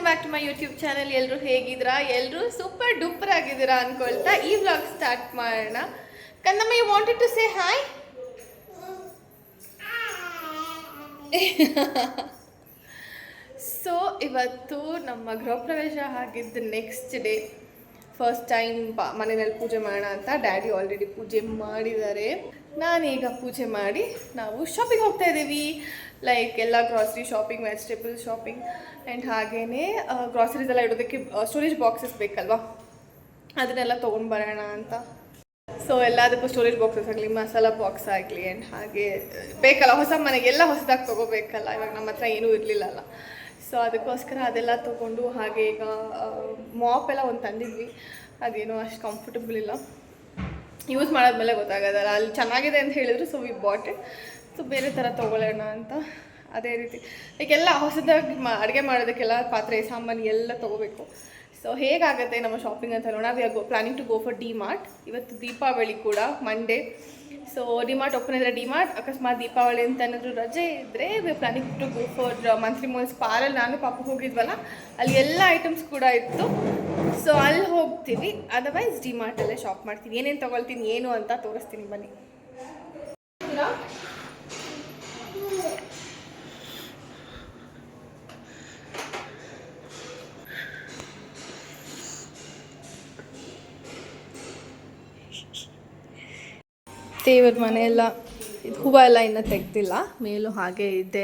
Back to my YouTube channel. ಎಲ್ಲರೂ ಹೇಗಿದ್ದೀರಾ? ಎಲ್ಲರೂ ಸೂಪರ್ ಡೂಪರ್ ಆಗಿದ್ದೀರಾ ಅನ್ಕೊಳ್ತಾ ಈ ವ್ಲಾಗ್ ಸ್ಟಾರ್ಟ್ ಮಾಡೋಣ. ಕಂದಮ್ಮ, you wanted to say hi? So ಇವತ್ತು ನಮ್ಮ ಗೃಹ ಪ್ರವೇಶ ಆಗಿದ್ದು ನೆಕ್ಸ್ಟ್ ಡೇ. ಫಸ್ಟ್ ಟೈಮ್ ಮನೆಯಲ್ಲಿ ಪೂಜೆ ಮಾಡೋಣ ಅಂತ ಡ್ಯಾಡಿ ಆಲ್ರೆಡಿ ಪೂಜೆ ಮಾಡಿದ್ದಾರೆ. ನಾನೀಗ ಪೂಜೆ ಮಾಡಿ ನಾವು ಶಾಪಿಂಗ್ ಹೋಗ್ತಾ ಇದ್ದೀವಿ. ಲೈಕ್ ಎಲ್ಲ grocery shopping, vegetable shopping and ಹಾಗೆಯೇ ಗ್ರಾಸರೀಸ್ ಎಲ್ಲ ಇಡೋದಕ್ಕೆ ಸ್ಟೋರೇಜ್ ಬಾಕ್ಸಸ್ ಬೇಕಲ್ವಾ, ಅದನ್ನೆಲ್ಲ ತೊಗೊಂಡು ಬರೋಣ ಅಂತ. ಸೊ ಎಲ್ಲದಕ್ಕೂ ಸ್ಟೋರೇಜ್ ಬಾಕ್ಸಸ್ ಆಗಲಿ, ಮಸಾಲ ಬಾಕ್ಸ್ ಆಗಲಿ ಆ್ಯಂಡ್ ಹಾಗೆ ಬೇಕಲ್ಲ, ಹೊಸ ಮನೆಗೆಲ್ಲ ಹೊಸದಾಗಿ ತೊಗೋಬೇಕಲ್ಲ. ಇವಾಗ ನಮ್ಮ ಹತ್ರ ಏನೂ ಇರಲಿಲ್ಲಲ್ಲ, ಸೊ ಅದಕ್ಕೋಸ್ಕರ ಅದೆಲ್ಲ ತೊಗೊಂಡು ಹಾಗೆ ಈಗ ಮಾಪ್ ಎಲ್ಲ ಒಂದು ತಂದಿದ್ವಿ. ಅದೇನೋ ಅಷ್ಟು ಕಂಫರ್ಟಬಲ್ ಇಲ್ಲ, ಯೂಸ್ ಮಾಡಾದ್ಮೇಲೆ ಗೊತ್ತಾಗೋದಲ್ಲ. ಅಲ್ಲಿ ಚೆನ್ನಾಗಿದೆ ಅಂತ ಹೇಳಿದ್ರು, so we bought it. So ಬೇರೆ ಥರ ತೊಗೊಳ್ಳೋಣ ಅಂತ. ಅದೇ ರೀತಿ ಲೈಕ್ ಎಲ್ಲ ಹೊಸದಾಗಿ ಅಡುಗೆ ಮಾಡೋದಕ್ಕೆಲ್ಲ ಪಾತ್ರೆ ಸಾಮಾನು ಎಲ್ಲ ತೊಗೋಬೇಕು. ಸೊ ಹೇಗಾಗುತ್ತೆ ನಮ್ಮ ಶಾಪಿಂಗ್ ಅಂತ ನೋಡೋಣ. We are planning to go for DMart. ಇವತ್ತು ದೀಪಾವಳಿ ಕೂಡ, Monday. So DMart open ಇದ್ದರೆ ಡಿ ಮಾರ್ಟ್, ಅಕಸ್ಮಾತ್ ದೀಪಾವಳಿ ಅಂತ ಏನಾದರೂ ರಜೆ ಇದ್ದರೆ we are planning to go for monthly movies. ಪಾರಲ್ಲಿ ನಾನು ಪಾಪ ಹೋಗಿದ್ವಲ್ಲ, ಅಲ್ಲಿ ಎಲ್ಲ ಐಟಮ್ಸ್ ಕೂಡ ಇತ್ತು. ಸೊ ಅಲ್ಲಿ ಹೋಗ್ತೀವಿ. ಅದರ್ವೈಸ್ ಡಿ ಮಾರ್ಟಲ್ಲೇ ಶಾಪ್ ಮಾಡ್ತೀನಿ. ಏನೇನು ತೊಗೊಳ್ತೀನಿ ಏನು ಅಂತ ತೋರಿಸ್ತೀನಿ, ಬನ್ನಿ. ದೇವ್ರ ಮನೆಯೆಲ್ಲ ಇದು ಹೂವು ಎಲ್ಲ ಇನ್ನೂ ತೆಗ್ದಿಲ್ಲ, ಮೇಲೂ ಹಾಗೆ ಇದೆ.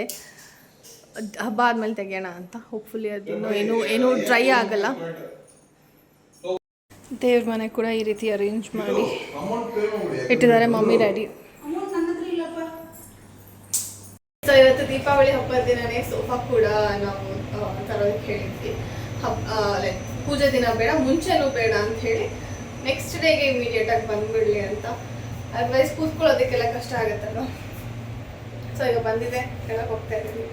ಹಬ್ಬ ಆದಮೇಲೆ ತೆಗೆಯೋಣ ಅಂತ. ಹೋಪ್ಫುಲಿ ಅದು ಏನೂ ಡ್ರೈ ಆಗಲ್ಲ. ದೇವ್ರ ಮನೆ ಕೂಡ ಈ ರೀತಿ ಅರೇಂಜ್ ಮಾಡಿ ಇಟ್ಟಿದ್ದಾರೆ ಮಮ್ಮಿ ಡ್ಯಾಡಿ. ಸೊ ಇವತ್ತು ದೀಪಾವಳಿ ಹಬ್ಬದ ದಿನನೇ ಸೋಫಾ ಕೂಡ ನಾವು ತರೋದಕ್ಕೆ ಹೇಳಿದ್ವಿ. ಲೈಕ್ ಪೂಜೆ ದಿನ ಬೇಡ, ಮುಂಚೆನೂ ಬೇಡ ಅಂತ ಹೇಳಿ ನೆಕ್ಸ್ಟ್ ಡೇಗೆ ಇಮಿಡಿಯೇಟಾಗಿ ಬಂದುಬಿಡಲಿ ಅಂತ. ಅದರ್ವೈಸ್ ಕೂತ್ಕೊಳ್ಳೋದಕ್ಕೆಲ್ಲ ಕಷ್ಟ ಆಗುತ್ತಲ್ಲ. ಸೊ ಈಗ ಬಂದಿದೆ, ಕೆಳಗೆ ಹೋಗ್ತಾ ಇದ್ದೀವಿ.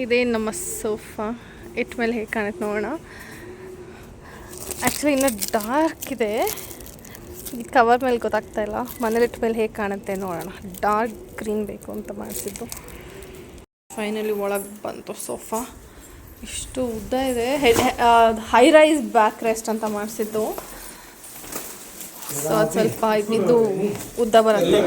ಇದೇ ನಮ್ಮ ಸೋಫಾ. ಇಟ್ಟ ಮೇಲೆ ಹೇಗೆ ಕಾಣುತ್ತೆ ನೋಡೋಣ. ಆ್ಯಕ್ಚುಲಿ ಇನ್ನೂ ಡಾರ್ಕ್ ಇದೆ, ಈ ಕವರ್ ಮೇಲೆ ಗೊತ್ತಾಗ್ತಾ ಇಲ್ಲ. ಮನೇಲಿ ಇಟ್ಟ ಮೇಲೆ ಹೇಗೆ ಕಾಣುತ್ತೆ ನೋಡೋಣ. ಡಾರ್ಕ್ ಗ್ರೀನ್ ಬೇಕು ಅಂತ ಮಾಡಿಸಿದ್ದು. ಫೈನಲಿ ಒಳಗೆ ಬಂತು ಸೋಫಾ. ಇಷ್ಟು ಉದ್ದ ಇದೆ. ಹೈ ರೈಸ್ ಬ್ಯಾಕ್ ರೆಸ್ಟ್ ಅಂತ ಮಾಡಿಸಿದ್ದು. ಸೊ ಅದು ಸ್ವಲ್ಪ ಇದು ಉದ್ದ ಬರುತ್ತೆ.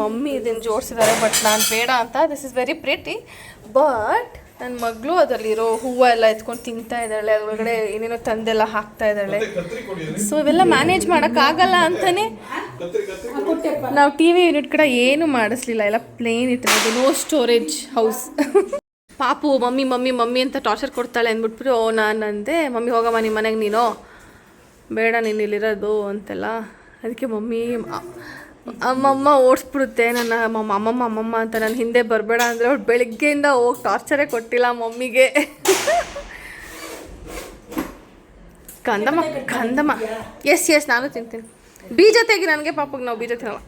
ಮಮ್ಮಿ ಇದನ್ನು ಜೋಡಿಸಿದ್ದಾರೆ, ಬಟ್ ನಾನು ಬೇಡ ಅಂತ. This is very pretty, but ನನ್ನ ಮಗಳು ಅದರಲ್ಲಿರೋ ಹೂವು ಎಲ್ಲ ಎತ್ಕೊಂಡು ತಿಂತಾ ಇದ್ದಾಳೆ. ಅದರೊಳಗಡೆ ಏನೇನೋ ತಂದೆಲ್ಲ ಹಾಕ್ತಾ ಇದ್ದಾಳೆ. ಸೊ ಇವೆಲ್ಲ ಮ್ಯಾನೇಜ್ ಮಾಡೋಕ್ಕಾಗಲ್ಲ ಅಂತಲೇ ನಾವು ಟಿ ವಿ ಯೂನಿಟ್ ಕಡೆ ಏನು ಮಾಡಿಸ್ಲಿಲ್ಲ, ಎಲ್ಲ ಪ್ಲೇನ್ ಇಟ್ಟಿರೋದು. No storage house. ಪಾಪು ಮಮ್ಮಿ ಮಮ್ಮಿ ಮಮ್ಮಿ ಅಂತ ಟಾರ್ಚರ್ ಕೊಡ್ತಾಳೆ ಅಂದ್ಬಿಟ್ಬಿಟ್ಟು ನಾನು ಅಂದೆ, ಮಮ್ಮಿ ಹೋಗಮ್ಮ ನಿಮ್ಮ ಮನೆಗೆ, ನೀನು ಬೇಡ ನೀನು ಇಲ್ಲಿರೋದು ಅಂತೆಲ್ಲ. ಅದಕ್ಕೆ ಮಮ್ಮಿ ಅಮ್ಮಮ್ಮ ಓಡಿಸ್ಬಿಡುತ್ತೆ ನನ್ನ. ಅಮ್ಮಮ್ಮ ಅಂತ ನಾನು ಹಿಂದೆ ಬರಬೇಡ ಅಂದರೆ ಅವ್ಳು ಬೆಳಗ್ಗೆಯಿಂದ ಹೋಗಿ ಟಾರ್ಚರೇ ಕೊಟ್ಟಿಲ್ಲ ಮಮ್ಮಿಗೆ. ಕಂದಮ್ಮ ಎಸ್ ನಾನು ತಿಂತೀನಿ. ಬೀಜ ತೆಗಿ ನನಗೆ, ಪಾಪಗೆ ನಾವು ಬೀಜ ತಿನ್ನಲ್ಲ.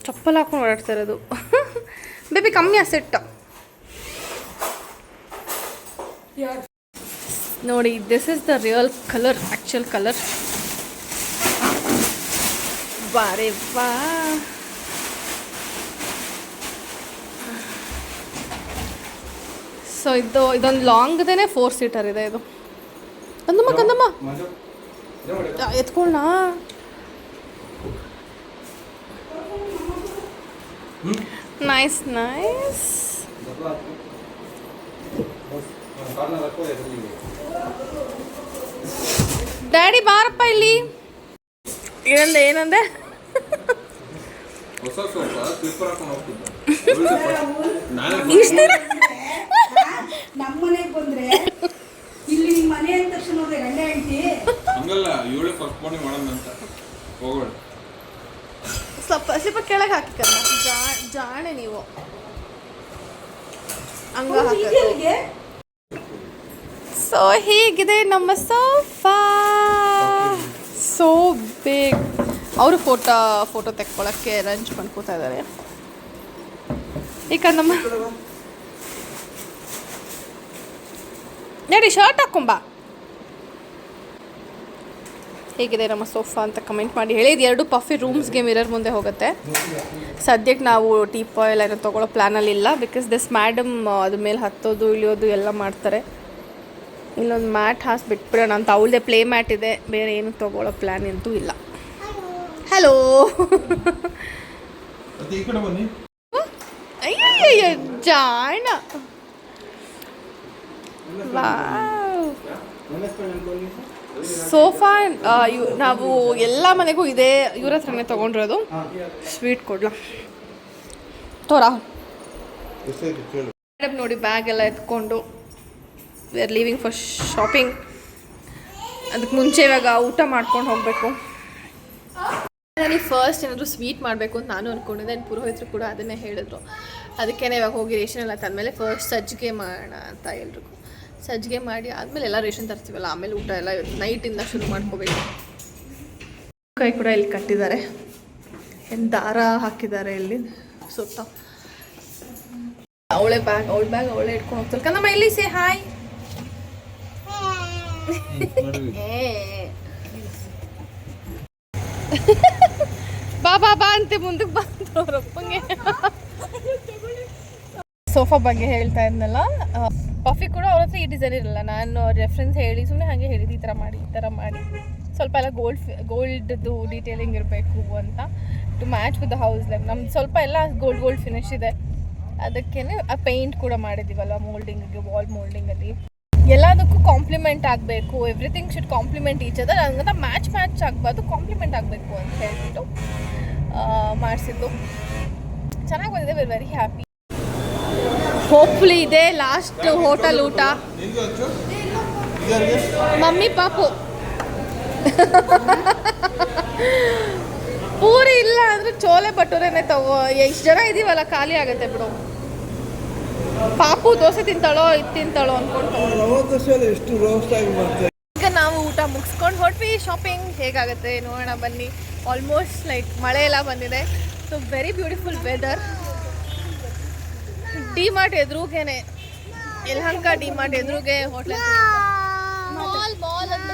ಚಪ್ಪಲ್ ಹಾಕೊಂಡು ಓಡಾಡ್ತಾ ಇರೋದು. ಬೇಬಿ ಕಮ್ಮಿ ಸೆಟ್ ನೋಡಿ. This is the real colour, actual colour. ಬಾರೆ ವಾ. ಸೊ ಇದೊಂದು ಲಾಂಗ್ದೇ 4 ಸೀಟರ್ ಇದೆ ಇದು. ಕಂದಮ್ಮ ಎತ್ಕೊಳ್ಳ. ನೈಸ್. ಡ್ಯಾಡಿ ಬಾರಪ್ಪ ಇಲ್ಲಿ. ಏನಂದೆ ನಮ್ಮನೆಗೆ ಬಂದ್ರೆ ಇಲ್ಲಿ ನಿಮ್ಮ ಮನೆ ಅಂದ ತಕ್ಷಣ ನೋಡ್ರೆ ಗಂಡ ಹೆಂಡತಿ ಹಂಗಲ್ಲ, ಇವಳೆ ಫಸ್ಟ್ ಮಾರ್ನಿಂಗ್ ಮಾಡೋಣ ಅಂತ ಹೋಗೋಣ. ಸ್ವಲ್ಪ ಕೆಳಗೆ ಹಾಕಿಕಲ್ಲ, ಜಾಣೆ ನೀವು ಹಂಗ ಹಾಕಿ. ಸೊ ಹೀಗಿದೆ ನಮ್ಮ ಸೋಫಾ. So big. ಅವರು ಫೋಟೋ ತೆಕ್ಕೊಳ್ಳೋಕ್ಕೆ ಅರೇಂಜ್ ಮಾಡ್ಕೋತಾ ಇದ್ದಾರೆ. ಈಗ ನಮ್ಮ ಡ್ಯಾಡಿ ಶರ್ಟ್ ಹಾಕೊಂಬ. ಹೇಗಿದೆ ನಮ್ಮ ಸೋಫಾ ಅಂತ ಕಮೆಂಟ್ ಮಾಡಿ ಹೇಳಿ. ಇದು 2 ಪಫಿ ರೂಮ್ಸ್ಗೆ ಮಿರರ್ ಮುಂದೆ ಹೋಗುತ್ತೆ. ಸದ್ಯಕ್ಕೆ ನಾವು ಟೀಪಾಯ್ ಏನೋ ತೊಗೊಳ್ಳೋ ಪ್ಲ್ಯಾನಲ್ಲಿ ಇಲ್ಲ. ಬಿಕಾಸ್ ದಿಸ್ ಮ್ಯಾಡಮ್ ಅದ್ರ ಮೇಲೆ ಹತ್ತೋದು ಇಳಿಯೋದು ಎಲ್ಲ ಮಾಡ್ತಾರೆ. ಇಲ್ಲೊಂದು ಮ್ಯಾಟ್ ಹಾಸಿ ಬಿಟ್ಬಿಡೋಣ ಅಂತ. ಅವಳದೇ ಪ್ಲೇ ಮ್ಯಾಟ್ ಇದೆ, ಬೇರೆ ಏನು ತೊಗೊಳ್ಳೋ ಪ್ಲ್ಯಾನ್ ಅಂತೂ ಇಲ್ಲ. ಹಲೋ ಅಯ್ಯಯ್ಯ ಜಾಣ. ಸೋಫಾ ನಾವು ಎಲ್ಲ ಮನೆಗೂ ಇದೇ ಇವ್ರ ಹತ್ರನೇ ತೊಗೊಂಡಿರೋದು. ಸ್ವೀಟ್ ಕೊಡ್ಲಾ ತೋರಾ ಮೇಡಮ್ ನೋಡಿ, ಬ್ಯಾಗ್ ಎಲ್ಲ ಎತ್ಕೊಂಡು we are living for shopping. ಅದಕ್ಕೆ ಮುಂಚೆ ಇವಾಗ ಊಟ ಮಾಡ್ಕೊಂಡು ಹೋಗಬೇಕು. ನನಗೆ ಫಸ್ಟ್ ಏನಾದರೂ ಸ್ವೀಟ್ ಮಾಡಬೇಕು ಅಂತ ನಾನು ಅಂದ್ಕೊಂಡಿದ್ದೆ. ಪುರೋಹಿತರು ಕೂಡ ಅದನ್ನೇ ಹೇಳಿದ್ರು. ಅದಕ್ಕೇ ಇವಾಗ ಹೋಗಿ ರೇಷನ್ ಎಲ್ಲ ತಂದಮೇಲೆ ಫಸ್ಟ್ ಸಜ್ಜಿಗೆ ಮಾಡೋಣ ಅಂತ ಎಲ್ರಿಗೂ. ಸಜ್ಜಿಗೆ ಮಾಡಿ ಆದಮೇಲೆ ಎಲ್ಲ ರೇಷನ್ ತರ್ತೀವಲ್ಲ, ಆಮೇಲೆ ಊಟ ಎಲ್ಲ ನೈಟಿಂದ ಶುರು ಮಾಡ್ಕೋಬೇಕು. ಕೈ ಕೂಡ ಇಲ್ಲಿ ಕಟ್ಟಿದ್ದಾರೆ, ದಾರ ಹಾಕಿದ್ದಾರೆ ಇಲ್ಲಿ ಸುತ್ತ. ಅವಳ ಬ್ಯಾಗ್ ಅವಳೇ ಇಟ್ಕೊಂಡು ಹೋಗ್ತಾರೆ. ಕನ್ನಮ್ಮ ಇಲ್ಲಿ ಸೇ ಹಾಯ್. ಬಾ ಅಂತೆ ಮುಂದಕ್ಕೆ ಬಂದವ್ರಪ್ಪಂಗೆ. ಸೋಫಾ ಬಗ್ಗೆ ಹೇಳ್ತಾ ಇದ್ನಲ್ಲ, ಪಫಿ ಕೂಡ ಅವ್ರ ಹತ್ರ ಈ ಡಿಸೈನ್ ಇರಲ್ಲ. ನಾನು ರೆಫರೆನ್ಸ್ ಹೇಳಿ ಸುಮ್ಮನೆ ಹಾಗೆ ಹೇಳಿದ್ದು, ಈ ಥರ ಮಾಡಿ ಸ್ವಲ್ಪ ಎಲ್ಲ ಗೋಲ್ಡ್ದು ಡೀಟೇಲಿಂಗ್ ಇರಬೇಕು ಅಂತ, to match with the house. Like ನಮ್ದು ಸ್ವಲ್ಪ ಎಲ್ಲ ಗೋಲ್ಡ್ ಫಿನಿಶ್ ಇದೆ. ಅದಕ್ಕೇ ಆ ಪೇಂಟ್ ಕೂಡ ಮಾಡಿದ್ದೀವಲ್ಲ ಮೋಲ್ಡಿಂಗಿಗೆ, ವಾಲ್ ಮೋಲ್ಡಿಂಗಲ್ಲಿ. ಎಲ್ಲದಕ್ಕೂ ಕಾಂಪ್ಲಿಮೆಂಟ್ ಆಗಬೇಕು, everything should complement each other. ಹಂಗಂತ ಮ್ಯಾಚ್ ಆಗಬಾರ್ದು, ಕಾಂಪ್ಲಿಮೆಂಟ್ ಆಗಬೇಕು ಅಂತ ಹೇಳ್ಬಿಟ್ಟು ಮಾಡಿಸಿದ್ದು. ಚೆನ್ನಾಗಿ ಬಂದಿದೆ. Very very happy. ಹೋಪ್ಫುಲಿ ಇದೆ ಲಾಸ್ಟ್ ಹೋಟೆಲ್ ಊಟ. ಮಮ್ಮಿ ಪಾಪು ಪೂರಿ ಇಲ್ಲ ಅಂದ್ರೆ ಚೋಲೆ ಭಟೂರೆನೇ ತಗೋ. ಎಷ್ಟು ಜನ ಇದೀವಲ್ಲ, ಖಾಲಿ ಆಗುತ್ತೆ ಬಿಡು. ಪಾಪು ದೋಸೆ ತಿಂತಾಳೋ ಇದು ತಿಂತಾಳೋ ಅನ್ಕೊಂಡು ಈಗ ನಾವು ಊಟ ಮುಗಿಸ್ಕೊಂಡು ಹೊರಟ್ವಿ. ಶಾಪಿಂಗ್ ಹೇಗಾಗುತ್ತೆ ನೋಡೋಣ ಬನ್ನಿ. ಆಲ್ಮೋಸ್ಟ್ ಲೈಕ್ ಮಳೆ ಎಲ್ಲ ಬಂದಿದೆ. So very beautiful weather. DMart ಎದುರುಗೇನೆ, ಯಲಹಂಕ ಡಿಮಾರ್ಟ್ ಎದುರುಗೆ ಹೋಟೆಲ್ ಮಾಲ್ ಅಂತ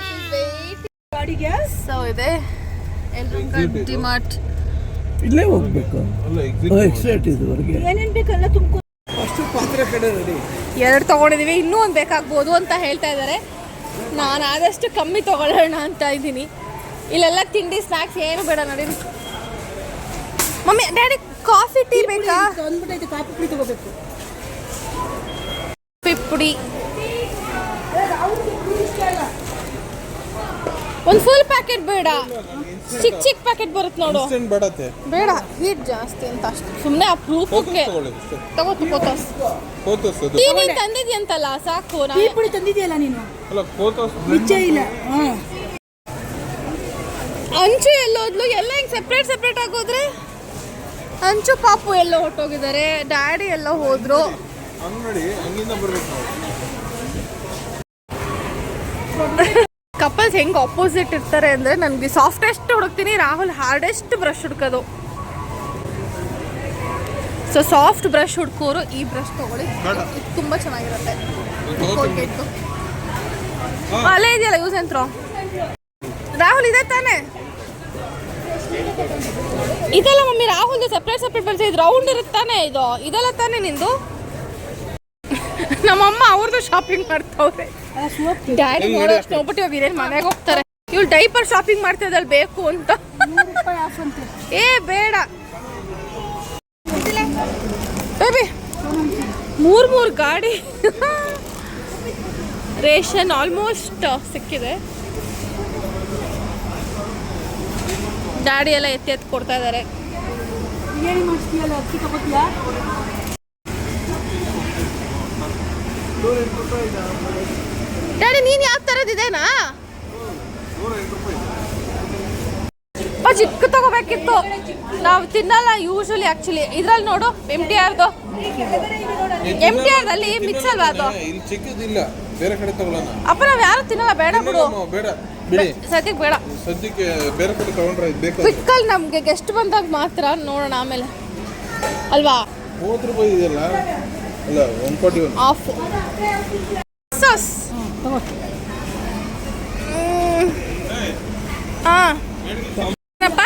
ಸೊ ಇದೆ ಯಲಹಂಕ ಡಿಮಾರ್ಟ್. ಇಲ್ಲೇ ಹೋಗ್ಬೇಕು, ಎಕ್ಸೈಟ್ ಇದುವರೆಗೆ ಏನೇನು ಬೇಕಲ್ಲ ತುಂಬ ಅಷ್ಟು ಪಾತ್ರೆ ಕಡೆ ರೆಡಿ. 2 ತೊಗೊಂಡಿದ್ದೀವಿ, ಇನ್ನೂ ಒಂದು ಬೇಕಾಗ್ಬೋದು ಅಂತ ಹೇಳ್ತಾ ಇದ್ದಾರೆ. ನಾನು ಆದಷ್ಟು ಕಮ್ಮಿ ತೊಗೊಳ್ಳೋಣ ಅಂತ ಇದ್ದೀನಿ. ಇಲ್ಲೆಲ್ಲ ತಿಂಡಿ ಸ್ನ್ಯಾಕ್ಸ್ ಏನು ಬೇಡ ನೋಡಿ. ಮಮ್ಮಿ ಡ್ಯಾಡಿ ಕಾಫಿ ಟೀ ಬೇಕಾ? ಅಂದ್ಬಿಟ್ಟೈತೆ, ಕಾಫಿ ಪುಡಿ ತಗೋಬೇಕು. ಪುಡಿ ಒಂದು ಫುಲ್ ಪ್ಯಾಕೆಟ್ ಬೇಡ, ಚಿಕ್ಕ ಪ್ಯಾಕೆಟ್ ಬರುತ್ತೆ ನೋಡು. ಬೇಡ, ಹೀಟ್ ಜಾಸ್ತಿ ಅಂತ ಅಷ್ಟು. ಸುಮ್ಮನೆ ಅಪ್ರೂಪಕ್ಕೆ ಟೀ ನೀನು ತಂದಿದ್ಯಂತಲ್ಲ, ಸಾಕು. ಟೀ ಪುಡಿ ತಂದಿದ್ಯಲ್ಲ ನೀನು, ನಿಜ ಇಲ್ಲ. ಅಂಚು ಎಲ್ಲೋದ್ಲು, ಎಲ್ಲ ಹಿಂಗೆ ಸೆಪ್ರೇಟ್ ಆಗೋದ್ರೆ. ಅಂಚು ಪಾಪು ಎಲ್ಲೋ ಹೊಟ್ಟೋಗಿದ್ದಾರೆ, ಡ್ಯಾಡಿ ಎಲ್ಲೋ ಹೋದ್ರು. ಕಪಲ್ಸ್ ಹೆಂಗೆ ಆಪೋಸಿಟ್ ಇರ್ತಾರೆ ಅಂದರೆ, ನನಗೆ ಸಾಫ್ಟೆಸ್ಟ್ ಹುಡುಕ್ತೀನಿ, ರಾಹುಲ್ ಹಾರ್ಡೆಸ್ಟ್ ಬ್ರಷ್ ಹುಡ್ಕೋದು. ಸೊ ಸಾಫ್ಟ್ ಬ್ರಷ್ ಹುಡ್ಕೋರು ಈ ಬ್ರಷ್ ತೊಗೊಳ್ಳಿ, ಇದು ತುಂಬ ಚೆನ್ನಾಗಿರುತ್ತೆ. ಅಲ್ಲೇ ಇದೆಯಲ್ಲ ಯೂಸ್ ಅಂತ್ರೋ. ರಾಹುಲ್ ಇದೆ ತಾನೇ? ಇದೆಲ್ಲ ಮಮ್ಮಿ ರಾಹುಲ್ದು ಸಪ್ರೇಟ್ ಬರ್ತದೆ. ಇದು ರೌಂಡ್ ಇರುತ್ತಾನೆ, ಇದೆಲ್ಲ ತಾನೇ ನಿಂದು? ನಮ್ಮಮ್ಮ ಅವ್ರದ್ದು ಶಾಪಿಂಗ್ ಮಾಡ್ತಾವ್ರೆ. ಡ್ಯಾಡಿ ನೋಡೋಷ್ಟು ಹೋಗ್ಬಿಟ್ಟು ಇವಾಗ ಇದೇನು ಮನೆಗೆ ಹೋಗ್ತಾರೆ. ಇವಳು ಡೈಪರ್ ಶಾಪಿಂಗ್ ಮಾಡ್ತಾ ಇದ್ದಳು ಬೇಕು ಅಂತ. ಏ ಬೇಡ ಬೇಬಿ, 3 ಗಾಡಿ ರೇಷನ್ ಆಲ್ಮೋಸ್ಟ್ ಸಿಕ್ಕಿದೆ. ಡ್ಯಾಡಿ ಎಲ್ಲ ಎತ್ತಿ ಕೊಡ್ತಾ ಇದ್ದಾರೆ. ಡ್ಯಾಡಿ ನೀನು ಯಾವ ಥರದಿದೇನಾ? ಚಿಕ್ಕ ತಗೋಬೇಕಿತ್ತು, ನಾವು ತಿನ್ನಲ್ಲ ಯೂಶಲಿ. ಆ್ಯಕ್ಚುಲಿ ಇದ್ರಲ್ಲಿ ನೋಡು MTR ಅಲ್ಲಿ ಮಿಕ್ಸ್ ಅಲ್ವಾ ಅದು? ಬೇರೆ ಕಡೆ ತಗೊಳ್ಳೋಣ. ಅಪ್ಪ ನಾವು ಯಾರು ತಿನ್ನಲ್ಲ, ಬೇಡ ಬಿಡು. ಬೇಡ ಬಿಡಿ, ಸದ್ಯಕ್ಕೆ ಬೇಡ. ಸದ್ಯಕ್ಕೆ ಬೇರೆ ಕಡೆ ತಗೊಂಡ್ರೆ ಬೇಕು. ಕ್ವಿಕ್ಕಲ್ಲಿ ನಮಗೆ ಗೆಸ್ಟ್ ಬಂದಾಗ ಮಾತ್ರ ನೋಡೋಣ ಆಮೇಲೆ ಅಲ್ವಾ. 30 ರೂಪಾಯಿ ಇದೆಯಲ್ಲ, ಅಲ್ಲ 141 ಆಫ್. ಸಾಸ್ ಹಾಂ ಏನಪ್ಪ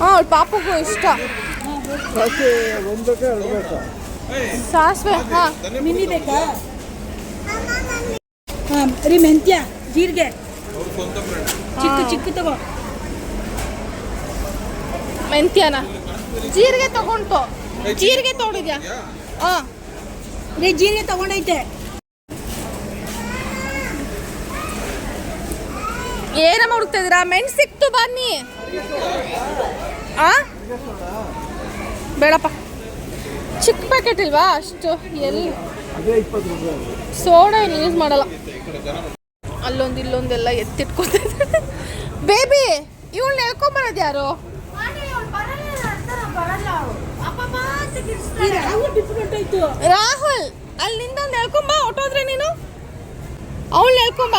ಅವ್ಳ ಪಾಪಗೂ ಇಷ್ಟ ಸಾಸಿವೆ ಹಾಂ ಮಿನಿ ಬೇಕಾ ಹಾಂ ರೀ ಮೆಂತ್ಯ ಜೀರಿಗೆ ಚಿಕ್ಕ ತಗೋ ಮೆಂತ್ಯನ ಜೀರಿಗೆ ತಗೊಂಡು ಜೀರಿಗೆ ತೊಗೊಂಡಿದ್ಯಾ ಹಾಂ ರೀ ಜೀರಿಗೆ ತಗೊಂಡೈತೆ ಏನಮ್ಮ ಹುಡುಕ್ತಾ ಇದ್ದೀರಾ ಮೆಣಸು ಸಿಕ್ತು ಬನ್ನಿ ಆ ಬೇಡಪ್ಪ ಚಿಕ್ಕ ಪ್ಯಾಕೆಟ್ ಇಲ್ವಾ ಅಷ್ಟು ಎಲ್ಲಿ ಸೋಡಾ ಏನು ಯೂಸ್ ಮಾಡಲ್ಲ ಅಲ್ಲೊಂದು ಇಲ್ಲೊಂದೆಲ್ಲ ಎತ್ತಿಟ್ಕೊತ ಬೇಬಿ ಇವಳನ್ನ ಎಳ್ಕೊಂಬರೋದು ಯಾರು ರಾಹುಲ್ ಅಲ್ಲಿಂದ ಒಂದು ಎಳ್ಕೊಂಬ ಹೊಟ್ಟೋದ್ರೆ ನೀನು ಅವಳನ್ನ ಎಳ್ಕೊಂಬ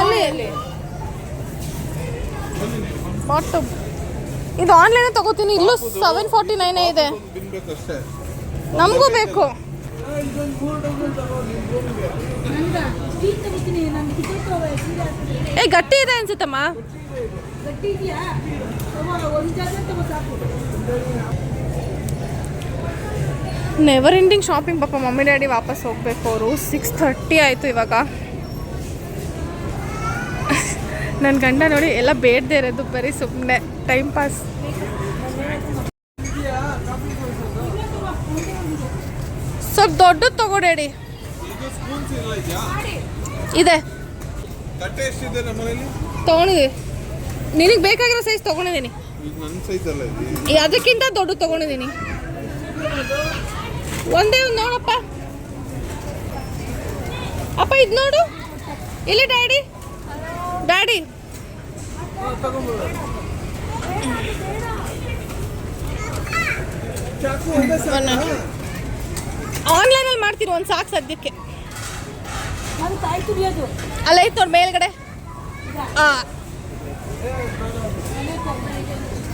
ಅಲ್ಲಿ ಬಾಟಮ್ ಇದು ಆನ್ಲೈನ್ ತಗೋತೀನಿ ಇಲ್ಲೂ 749 ಇದೆ ನಮಗೂ ಬೇಕು ಏ ಗಟ್ಟಿ ಇದೆ ಅನ್ಸುತ್ತಮ್ಮ ನೆವರ್ ಎಂಡಿಂಗ್ ಶಾಪಿಂಗ್ ಪಾಪ ಮಮ್ಮಿ ಡ್ಯಾಡಿ ವಾಪಸ್ ಹೋಗ್ಬೇಕು ಅವರು 6:30 ಆಯಿತು ಇವಾಗ ನನ್ನ ಗಂಡ ನೋಡಿ ಎಲ್ಲ ಬೇಡದೇ ಇರೋದು ಬರೀ ಸುಮ್ಮನೆ ಟೈಮ್ ಪಾಸ್ ಸ್ವಲ್ಪ ದೊಡ್ಡದು ತಗೋ ಡ್ಯಾಡಿ ಇದೆ ತಗೊಂಡಿದ್ದೀವಿ ನಿನಗೆ ಬೇಕಾಗಿರೋ ಸೈಜ್ ತೊಗೊಂಡಿದ್ದೀನಿ ಅದಕ್ಕಿಂತ ದೊಡ್ಡ ತೊಗೊಂಡಿದ್ದೀನಿ ಒಂದೇ ಒಂದು ನೋಡಪ್ಪ ಅಪ್ಪ ಇದು ನೋಡು ಇಲ್ಲಿ ಡ್ಯಾಡಿ ಡ್ಯಾಡಿ ಆನ್ಲೈನಲ್ಲಿ ಮಾಡ್ತೀನಿ ಒಂದು ಸಾಕು ಸದ್ಯಕ್ಕೆ ಅಲ್ಲ ಐತೆ ನೋಡಿ ಮೇಲ್ಗಡೆ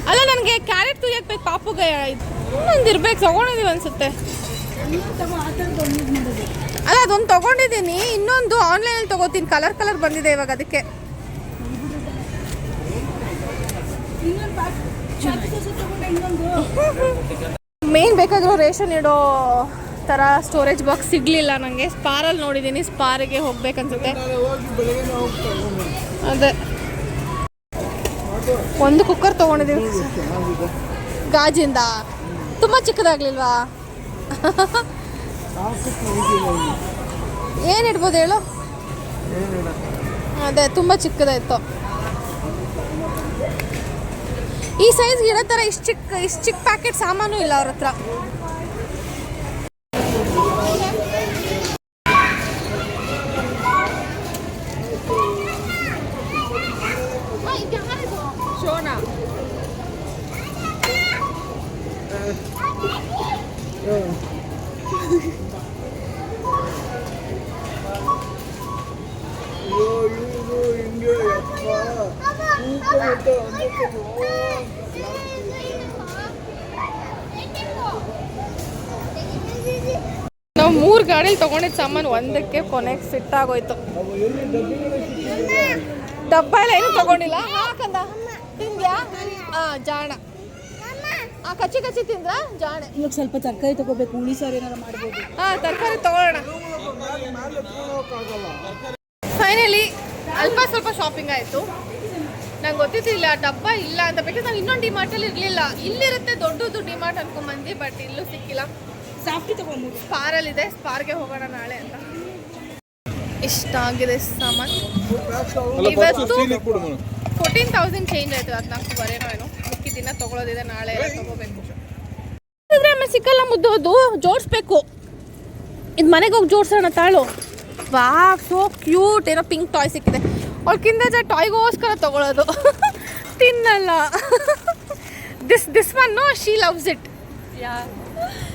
ಅಲ್ಲ ನನಗೆ ಕ್ಯಾರೆಟ್ ತುರಿಯಕ್ಕೆ ಬೇಕು ಪಾಪುಗೆ ಇನ್ನೊಂದು ಇರ್ಬೇಕು ತಗೊಂಡಿದ್ದೀವಿ ಅನ್ಸುತ್ತೆ ಅಲ್ಲ ಅದೊಂದು ತಗೊಂಡಿದ್ದೀನಿ ಇನ್ನೊಂದು ಆನ್ಲೈನಲ್ಲಿ ತಗೋತೀನಿ ಕಲರ್ ಬಂದಿದೆ ಇವಾಗ ಅದಕ್ಕೆ ಮೇನ್ ಬೇಕಾಗಿರೋ ರೇಷನ್ ಇಡೋ ಥರ ಸ್ಟೋರೇಜ್ ಬಾಕ್ಸ್ ಸಿಗಲಿಲ್ಲ ನನಗೆ ಸ್ಪಾರಲ್ಲಿ ನೋಡಿದ್ದೀನಿ ಸ್ಪಾರಿಗೆ ಹೋಗ್ಬೇಕನ್ಸುತ್ತೆ ಅದೇ ಒಂದು ಕುಕ್ಕರ್ ತೊಗೊಂಡಿದ್ದೀವಿ ಗಾಜಿಂದ ತುಂಬ ಚಿಕ್ಕದಾಗ್ಲಿಲ್ವಾ ಏನು ಇಡ್ಬೋದು ಹೇಳು ಅದೇ ತುಂಬ ಚಿಕ್ಕದಾಯ್ತು ಈ ಸೈಜ್ ಇರೋ ಥರ ಇಷ್ಟು ಚಿಕ್ಕ ಪ್ಯಾಕೆಟ್ ಸಾಮಾನು ಇಲ್ಲ ಅವ್ರ ಹತ್ರ ಶೋನಾ ನಾವು 3 ಗಾಡಿಲಿ ತೊಗೊಂಡಿದ್ದ ಸಾಮಾನು ಒಂದಕ್ಕೆ ಕೊನೆಗೆ ಫಿಟ್ ಆಗೋಯ್ತು ಡಬ್ಬ ಎಲ್ಲ ಏನು ತೊಗೊಂಡಿಲ್ಲ ಹಾಕಂದ ತಿಂದ್ಯಾ ಜಾಣ ಕಚ್ಚಿ ತಿಂದ್ರ ಜಾಣ ಇವಾಗ ಸ್ವಲ್ಪ ತರಕಾರಿ ತಗೋಬೇಕು ಹುಳಿ ಸಾರು ಏನಾರು ಮಾಡ್ಬೋದು ತರಕಾರಿ ತಗೊಳ್ಳೋಣ ಫೈನಲಿ ಸ್ವಲ್ಪ ಶಾಪಿಂಗ್ ಆಯಿತು ನಂಗೆ ಗೊತ್ತಿದ್ದಿಲ್ಲ ಡಬ್ಬ ಇಲ್ಲ ಅಂತ ಬಿಕಾಸ್ ನಾವು ಇನ್ನೊಂದು ಡಿಮಾರ್ಟಲ್ಲಿ ಇರಲಿಲ್ಲ ಇಲ್ಲಿರುತ್ತೆ ದೊಡ್ಡದು ಡಿಮಾರ್ಟ್ ಅನ್ಕೊಂಬಂದು ಬಟ್ ಇಲ್ಲೂ ಸಿಕ್ಕಿಲ್ಲ ಸಾಫ್ಟಿ ತಗೊಂಡು ಸ್ಪಾರಲ್ಲಿದೆ ಸ್ಪಾರ್ಗೆ ಹೋಗೋಣ ನಾಳೆ ಅಂತ ಇಷ್ಟ ಆಗಿದೆ ಸಾಮಾನು ಇವತ್ತು 14,000 ಚೇಂಜ್ ಆಯಿತು 14,500 ಏನೋ ಮಿಕ್ಕಿ ದಿನ ತೊಗೊಳೋದಿದೆ ನಾಳೆ ಎಲ್ಲ ತೊಗೋಬೇಕು ಆಮೇಲೆ ಸಿಕ್ಕಲ್ಲ ಮುದ್ದು ಅದು ಜೋಡಿಸ್ಬೇಕು ಇದು ಮನೆಗೆ ಹೋಗಿ ಜೋಡಿಸೋಣ ತಾಳು ವಾ ಸೋ ಕ್ಯೂಟ್ ಏನೋ ಪಿಂಕ್ ಟಾಯ್ ಸಿಕ್ಕಿದೆ ಅವಳಕ್ಕಿಂತ ಟಾಯ್ಗೋಸ್ಕರ ತೊಗೊಳೋದು ತಿನ್ನಲ್ಲ this one no she loves it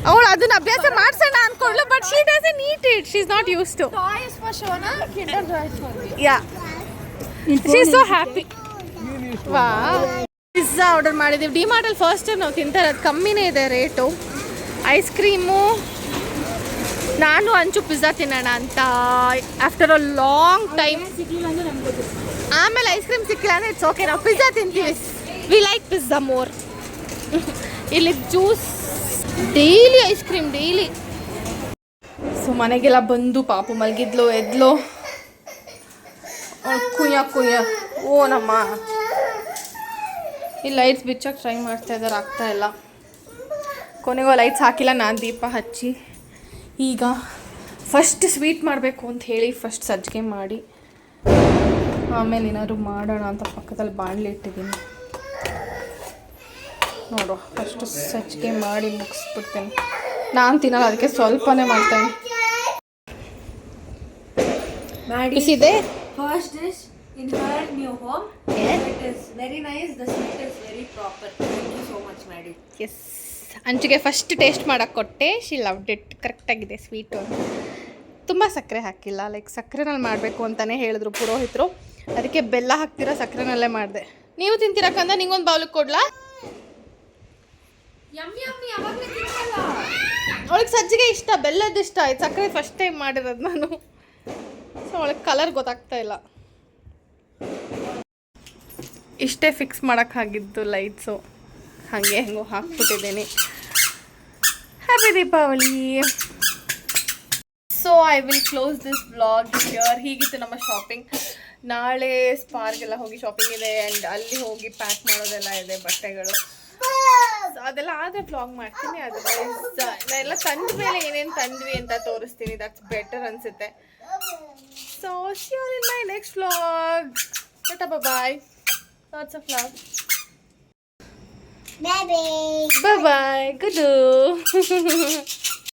ಅವಳು ಅದನ್ನ ಅಭ್ಯಾಸ ಮಾಡ್ಸೋಣ ಅನ್ಕೊಳ್ಳು but she doesn't eat it she is not use to toys for Shona Kinder Joys for me yeah she is so happy ವಾ ಪಿಜ್ಜಾ ಆರ್ಡರ್ ಮಾಡಿದ್ದೀವಿ ಡಿಮಾರ್ಟಲ್ಲಿ ಫಸ್ಟ್ ಟೈಮ್ ನಾವು ತಿಂತಾ ಇರೋದು ಕಮ್ಮಿನೇ ಇದೆ ರೇಟು ಐಸ್ ಕ್ರೀಮು ನಾನು ಅಂಚು ಪಿಜ್ಜಾ ತಿನ್ನೋಣ ಅಂತ ಆಫ್ಟರ್ ಅ ಲಾಂಗ್ ಟೈಮ್. ಆಮೇಲೆ ಐಸ್ ಕ್ರೀಮ್ ಸಿಕ್ಕಿಲ್ಲ ಅಂದರೆ ಇಟ್ಸ್ ಓಕೆ, ನಾವು ಪಿಜ್ಜಾ ತಿಂತೀವಿ. We like pizza more. ಇಲ್ಲಿ juice, daily ice cream daily. So ಮನೆಗೆಲ್ಲ ಬಂದು ಪಾಪು ಮಲಗಿದ್ಲು, ಎದ್ಲು, ಕುಯ್ಯ ಓ ನಮ್ಮ ಈ ಲೈಟ್ಸ್ ಬಿಚ್ಚಕ್ಕೆ ಟ್ರೈ ಮಾಡ್ತಾ ಇದ್ದಾರೆ, ಆಗ್ತಾ ಇಲ್ಲ. ಕೊನೆಗೂ ಲೈಟ್ಸ್ ಹಾಕಿಲ್ಲ, ನಾನು ದೀಪ ಹಚ್ಚಿ ಈಗ ಫಸ್ಟ್ ಸ್ವೀಟ್ ಮಾಡಬೇಕು ಅಂತ ಹೇಳಿ ಫಸ್ಟ್ ಸಜ್ಜಿಗೆ ಮಾಡಿ ಆಮೇಲೆ ಏನಾದ್ರು ಮಾಡೋಣ ಅಂತ ಪಕ್ಕದಲ್ಲಿ ಬಾಣಲಿ ಇಟ್ಟಿದ್ದೀನಿ. ನೋಡು, ಫಸ್ಟ್ ಸಜ್ಜಿಗೆ ಮಾಡಿ ಮುಗಿಸ್ಬಿಡ್ತೇನೆ. ನಾನು ತಿನ್ನಲ್ಲ, ಅದಕ್ಕೆ ಸ್ವಲ್ಪನೇ ಮಾಡ್ತೇನೆ. ಬಿಸಿದೆ. First dish in her new home. Yes. It is very nice. The sweet is very proper. Thank you so much, Maddie. Yes, ಅಂಚಿಗೆ ಫಸ್ಟ್ ಟೇಸ್ಟ್ ಮಾಡೋಕ್ಕೆ ಕೊಟ್ಟೆ. She loved it. ಕರೆಕ್ಟಾಗಿದೆ ಸ್ವೀಟು. ತುಂಬ ಸಕ್ಕರೆ ಹಾಕಿಲ್ಲ, ಲೈಕ್ ಸಕ್ಕರೆನಲ್ಲಿ ಮಾಡಬೇಕು ಅಂತಲೇ ಹೇಳಿದ್ರು ಪುರೋಹಿತರು. ಅದಕ್ಕೆ ಬೆಲ್ಲ ಹಾಕ್ತಿರೋ ಸಕ್ಕರೆನಲ್ಲೇ ಮಾಡಿದೆ. ನೀವು ತಿಂತಿರಕ್ಕಂದ್ರೆ ನಿಂಗೊಂದು ಬೌಲಿಗೆ ಕೊಡ್ಲಾ? Yummy, yummy. ಯಾವಾಗಲೂ ತಿನ್ನಲ್ಲ. ಅವಳಿಗೆ ಸಜ್ಜಿಗೆ ಇಷ್ಟ, ಬೆಲ್ಲದ ಇಷ್ಟ. ಆಯ್ತು, ಸಕ್ಕರೆ ಫಸ್ಟ್ ಟೈಮ್ ಮಾಡಿರೋದು ನಾನು. ಸೊ ಅವಳಿಗೆ ಕಲರ್ ಗೊತ್ತಾಗ್ತಾ ಇಲ್ಲ. ಇಷ್ಟೇ ಫಿಕ್ಸ್ ಮಾಡೋಕ್ಕಾಗಿದ್ದು ಲೈಟ್ಸು, ಹಾಗೆ ಹೆಂಗೋ ಹಾಕ್ಬಿಟ್ಟಿದ್ದೀನಿ. Happy Deepavali. So I will close this vlog here. ಹೀಗಿತ್ತು ನಮ್ಮ ಶಾಪಿಂಗ್. ನಾಳೆ ಸ್ಪಾರ್ಗೆಲ್ಲ ಹೋಗಿ ಶಾಪಿಂಗ್ ಇದೆ, ಆ್ಯಂಡ್ ಅಲ್ಲಿ ಹೋಗಿ ಪ್ಯಾಕ್ ಮಾಡೋದೆಲ್ಲ ಇದೆ, ಬಟ್ಟೆಗಳು. ಅದೆಲ್ಲ ಆದರೆ ವ್ಲಾಗ್ ಮಾಡ್ತೀನಿ. ಅದರ್ವೈಸ್ ಎಲ್ಲ ತಂದ ಮೇಲೆ ಏನೇನು ತಂದ್ವಿ ಅಂತ ತೋರಿಸ್ತೀನಿ. ದಟ್ಸ್ ಬೆಟರ್ ಅನಿಸುತ್ತೆ. So see you in my next vlog. Tata, bye bye. Lots of love. Bye bye. Good.